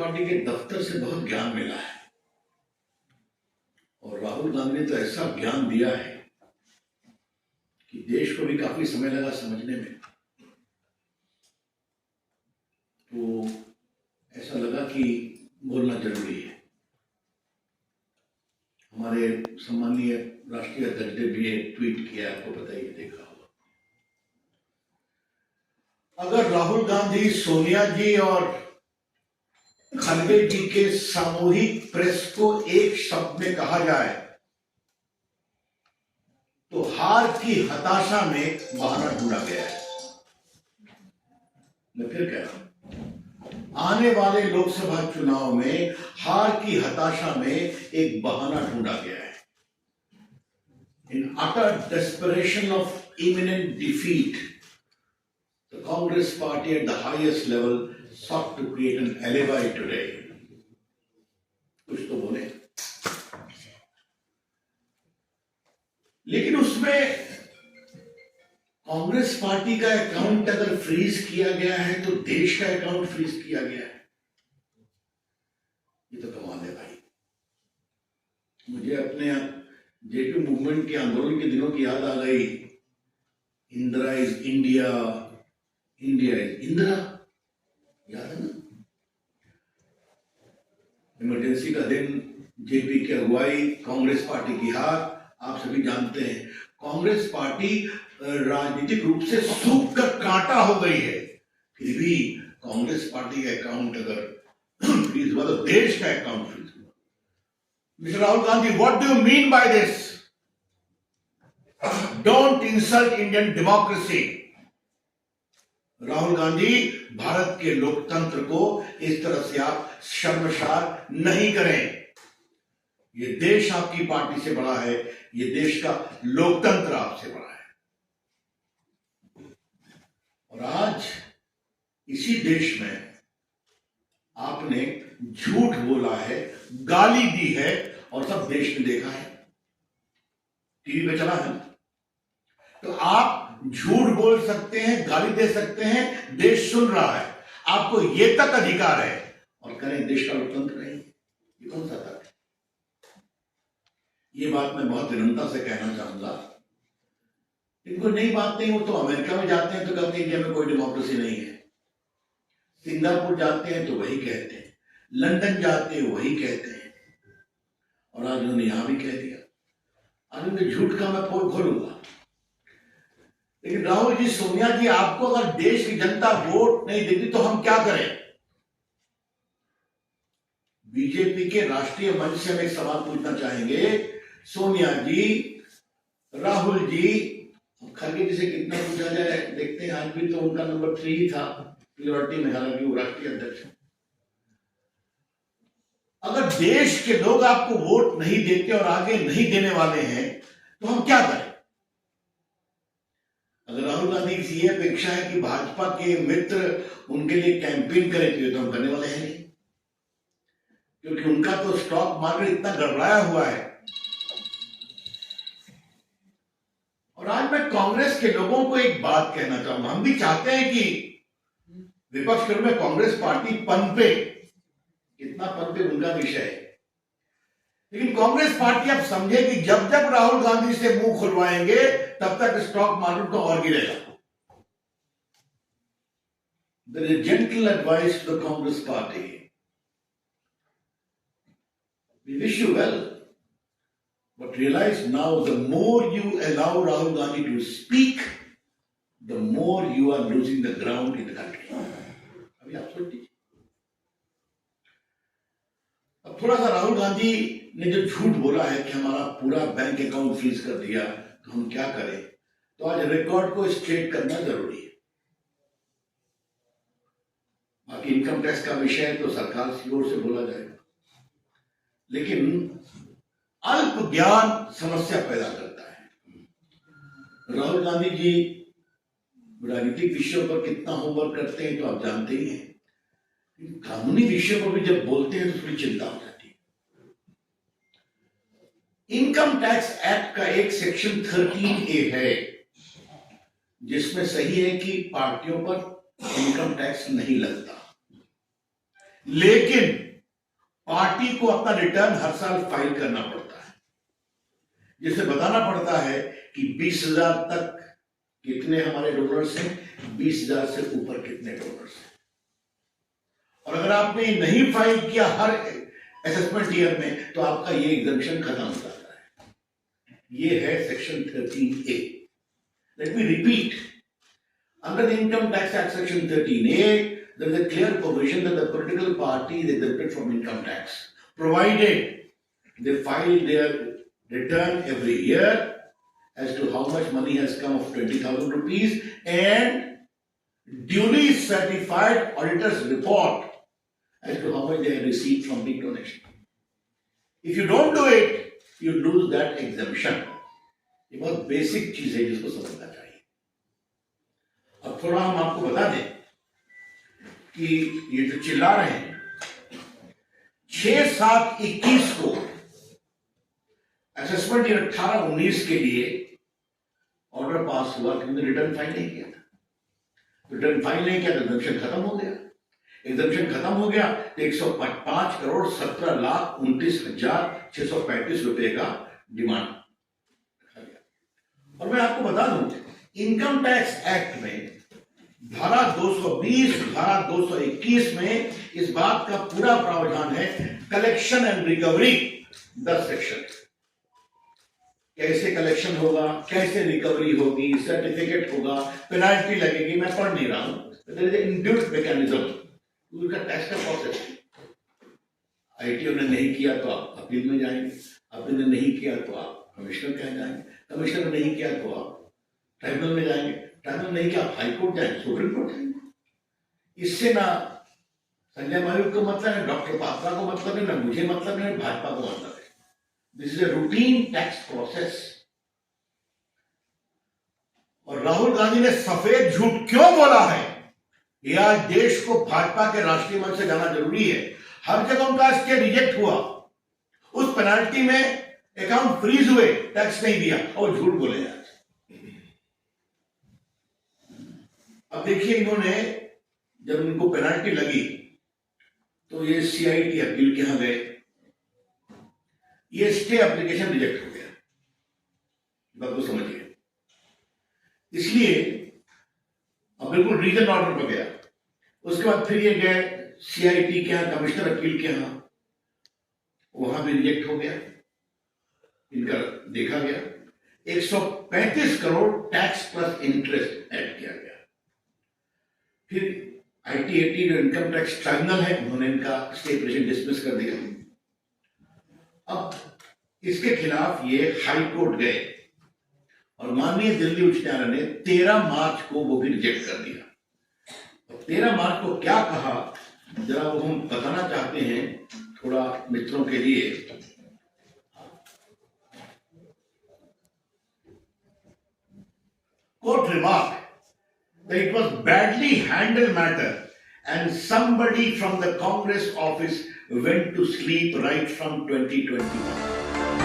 Party के दफ्तर से बहुत ज्ञान मिला है और राहुल गांधी ने तो ऐसा ज्ञान दिया है कि देश को भी काफी समय लगा समझने में। तो ऐसा लगा कि बोलना जरूरी है। हमारे सम्मानीय राष्ट्रीय अध्यक्ष ने भी एक ट्वीट किया, आपको पता ही देखा होगा। अगर राहुल गांधी, सोनिया जी और खड़गे जी के सामूहिक प्रेस को एक शब्द में कहा जाए तो हार की हताशा में बहाना ढूंढा गया है। मैं फिर कह रहा हूं, आने वाले लोकसभा चुनाव में हार की हताशा में एक बहाना ढूंढा गया है। इन utter desperation of imminent defeat, the Congress party at the highest level sought to create an alibi today. कुछ तो बोले, लेकिन उसमें कांग्रेस पार्टी का अकाउंट अगर फ्रीज किया गया है तो देश का अकाउंट फ्रीज किया गया है। ये तो कमाल है भाई। मुझे अपने जेपी मूवमेंट के आंदोलन के दिनों की याद आ गई। Indira is India, India is Indira, याद है ना? इमरजेंसी का दिन, जेपी की अगुवाई, कांग्रेस पार्टी की हार, आप सभी जानते हैं। कांग्रेस पार्टी राजनीतिक रूप से सूख कर कांटा हो गई है, फिर भी कांग्रेस पार्टी का अकाउंट अगर फ्रीज हुआ तो देश का अकाउंट फ्रीज हुआ। Mister Rahul Gandhi, what do you mean by this? Don't insult Indian democracy. Rahul Gandhi, Bharat के लोकतंत्र को इस तरह से आप शर्मसार नहीं करें। ये देश आपकी पार्टी से बड़ा है, ये देश का लोकतंत्र आपसे बड़ा है। और आज इसी देश में आपने झूठ बोला है, गाली दी है और सब देश ने देखा है, टीवी पे चला है। तो आप झूठ बोल सकते हैं, गाली दे सकते हैं, देश सुन रहा है, आपको ये तक अधिकार है, और करें देश का लोकतंत्र नहीं। ये कौन सा तक? ये बात मैं बहुत विनम्रता से कहना चाहूंगा। इनको नई बात नहीं, वो तो अमेरिका में जाते हैं तो कहते हैं इंडिया में कोई डेमोक्रेसी नहीं है, सिंगापुर जाते हैं तो वही कहते हैं, लंदन जाते हैं वही कहते हैं, और आज उन्होंने यहां भी कह दिया। आज उनके झूठ का मैं पोल खोलूंगा। लेकिन राहुल जी, सोनिया जी, आपको अगर देश की जनता वोट नहीं देती तो हम क्या करें? बीजेपी के राष्ट्रीय मंच से हम एक सवाल पूछना चाहेंगे। सोनिया जी, राहुल जी, खड़गे जी से कितना पूछा जाए देखते हैं। आज भी तो उनका नंबर 3 ही था प्रियोरिटी में, हालांकि वो राष्ट्रीय अध्यक्ष। अगर देश के लोग आपको वोट नहीं देते और आगे नहीं देने वाले हैं तो हम क्या करें? अगर राहुल गांधी की ये अपेक्षा है कि भाजपा के मित्र उनके लिए कैंपेन करें तो हम करने वाले हैं नहीं, क्योंकि उनका तो स्टॉक मार्केट इतना गड़बड़ाया हुआ है। और आज मैं कांग्रेस के लोगों को एक बात कहना चाहूंगा। हम भी चाहते हैं कि विपक्ष के रूप में कांग्रेस पार्टी पनपे, कितना पनपे उनका विषय है, लेकिन कांग्रेस पार्टी अब समझे कि जब जब राहुल गांधी से मुंह खुलवाएंगे तब तक स्टॉक मार्केट को और गिरेगा। There is a gentle advice to the Congress party. We wish you well, but realize now the more you allow Rahul Gandhi to speak, the more you are losing the ground in the country. अभी आप सोच लीजिए। अब थोड़ा सा राहुल गांधी ने जो झूठ बोला है कि हमारा पूरा बैंक अकाउंट फ्रीज कर दिया तो हम क्या करें, तो आज रिकॉर्ड को स्ट्रेट करना जरूरी है। बाकी इनकम टैक्स का विषय है तो सरकार की ओर से बोला जाएगा, लेकिन अल्प ज्ञान समस्या पैदा करता है। राहुल गांधी जी राजनीतिक विषयों पर कितना होमवर्क करते हैं तो आप जानते ही हैं, कानूनी विषयों पर भी जब बोलते हैं तो थोड़ी चिंता हो जाती है। इनकम टैक्स एक्ट का एक सेक्शन 13A है जिसमें सही है कि पार्टियों पर इनकम टैक्स नहीं लगता, लेकिन पार्टी को अपना रिटर्न हर साल फाइल करना पड़ता है, जिसे बताना पड़ता है कि 20,000 तक कितने हमारे डोनर्स हैं, 20,000 से ऊपर कितने डोनर्स हैं। और अगर आपने नहीं फाइल किया हर असेसमेंट ईयर में, तो आपका ये एग्जम्पशन खत्म हो जाता है। ये है section 13A। Let me repeat, under the income tax act section 13A, there is a clear provision that the political party is exempted from income tax, provided they file their return every year as to how much money has come of 20,000 rupees and duly certified auditor's report as to how much they have received from big donation. If you don't do it, you lose that exemption. ये बहुत basic चीज है जिसको समझना चाहिए। अब थोड़ा हम आपको बता दें कि ये जो चिल्ला रहे हैं, 6/7/21 को असेसमेंट ईयर 18-19 के लिए ऑर्डर पास हुआ कि उन्होंने रिटर्न फाइल नहीं किया था। रिटर्न फाइल नहीं किया तो एग्जम्पशन खत्म हो गया। एग्जम्पशन खत्म हो गया तो 105,17,29,635 रुपए का डिमांड रखा गया। और मैं आपको बता दूं, इनकम टैक्स एक्ट में धारा 220, धारा 221 में इस बात का पूरा प्रावधान है। कलेक्शन एंड रिकवरी 10 सेक्शन, कैसे कलेक्शन होगा, कैसे रिकवरी होगी, सर्टिफिकेट होगा, पेनाल्टी लगेगी। मैं पढ़ नहीं रहा हूं। There is an inbuilt mechanism, उसका टैक्स का प्रोसेस। आईटीओ ने नहीं किया तो आप अपील में जाएंगे, अपील ने नहीं किया तो आप कमिश्नर के यहाँ जाएंगे, कमिश्नर ने नहीं किया तो आप ट्राइब्यूनल में जाएंगे, ट्राइब्यूनल नहीं किया आप हाई कोर्ट जाएंगे, सुप्रीम कोर्ट जाएंगे। इससे ना संजय मायूख को मतलब है, डॉक्टर पात्रा को मतलब है, ना मुझे मतलब है, भाजपा को मतलब है। This is a routine tax process. और राहुल गांधी ने सफेद झूठ क्यों बोला है, यह आज देश को भाजपा के राष्ट्रीय मंच से जाना जरूरी है। हर जगह उनका स्टे रिजेक्ट हुआ, उस पेनाल्टी में अकाउंट फ्रीज हुए, टैक्स नहीं दिया और झूठ बोले यार। अब देखिए, इन्होंने जब इनको पेनाल्टी लगी तो ये सीआईटी अपील के यहां गए, ये स्टे एप्लीकेशन रिजेक्ट हो गया। बात को समझिए। इसलिए अब बिल्कुल रीजन ऑर्डर पर गया। उसके बाद फिर ये गए सीआईटी के यहां, कमिश्नर अपील के यहां, वहां भी रिजेक्ट हो गया। इनका देखा गया 135 crore tax plus interest add किया गया। फिर आईटीएटी जो इनकम टैक्स ट्राइब्यूनल है, उन्होंने इनका स्टे पिटीशन डिसमिस कर दिया। अब इसके खिलाफ ये हाई कोर्ट गए और माननीय दिल्ली उच्च न्यायालय ने 13 मार्च को वो भी रिजेक्ट कर दिया। 13 मार्च को क्या कहा, जरा वो हम बताना चाहते हैं थोड़ा मित्रों के लिए। Court remark that it was badly handled matter and somebody from the Congress office went to sleep right from 2021.